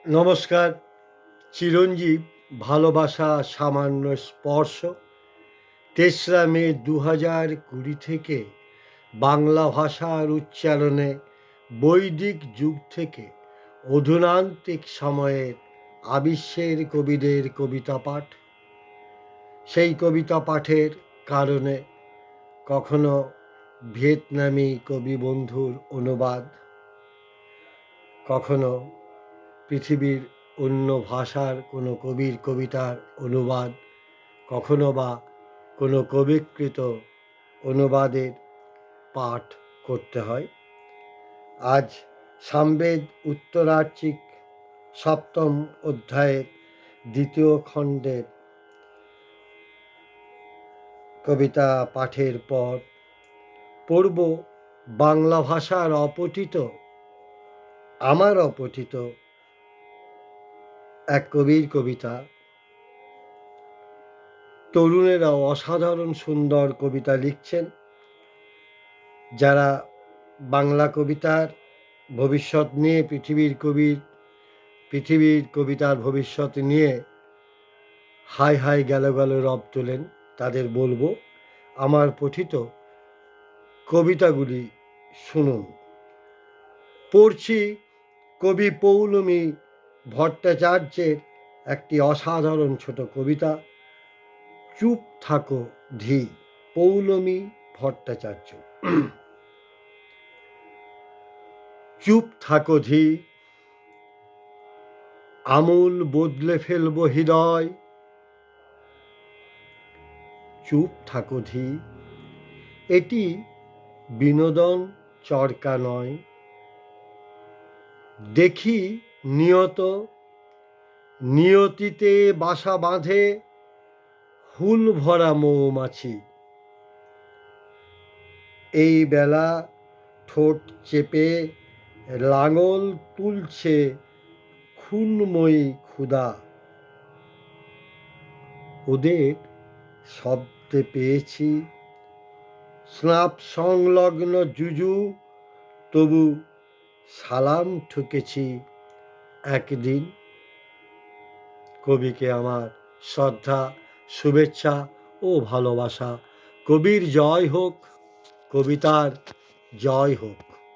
নমস্কার। চিরঞ্জীব, ভালোবাসা সামান্য স্পর্শ। ৩রা মে ২০২০ থেকে বাংলা ভাষার উচ্চারণে বৈদিক যুগ থেকে অধুনান্তিক সময়ের আবিশ্বের কবিদের কবিতা পাঠ। সেই কবিতা পাঠের কারণে কখনো ভিয়েতনামি কবি বন্ধুর অনুবাদ, কখনো পৃথিবীর অন্য ভাষার কোনো কবির কবিতার অনুবাদ, কখনো বা কোনো কবিকৃত অনুবাদের পাঠ করতে হয়। আজ সামবেদ উত্তরার্চিক ৭ম অধ্যায়ের ২য় খণ্ডের কবিতা পাঠের পর পড়ব বাংলা ভাষার আমার অপঠিত এক কবির কবিতা। তরুণেরা অসাধারণ সুন্দর কবিতা লিখছেন। যারা বাংলা কবিতার ভবিষ্যৎ নিয়ে পৃথিবীর কবিতার ভবিষ্যৎ নিয়ে হাই হাই গেল গেল রব তোলেন, তাদের বলবো আমার পঠিত কবিতাগুলি শুনুন। পড়ছি কবি পৌলমী ভট্টাচার্যের একটি অসাধারণ ছোট কবিতা, চুপ থাকো ধী। পৌলমী ভট্টাচার্য। চুপ থাকো ধী, আমূল বদলে ফেলবো হৃদয়। চুপ থাকো ধী, এটি বিনোদন চরকা নয়। দেখি নিয়তিতে বাসা বাঁধে হুল ভরা মৌমাছি। এই বেলা ঠোঁট চেপে লাঙল তুলছে খুনময়ী ক্ষুধা। ওদের শব্দে পেয়েছি স্নাপ সংলগ্ন জুজু, তবু সালাম ঠুকেছি একদিন। কবিকে আমার শ্রদ্ধা, শুভেচ্ছা ও ভালোবাসা। কবির জয় হোক, কবিতার জয় হোক।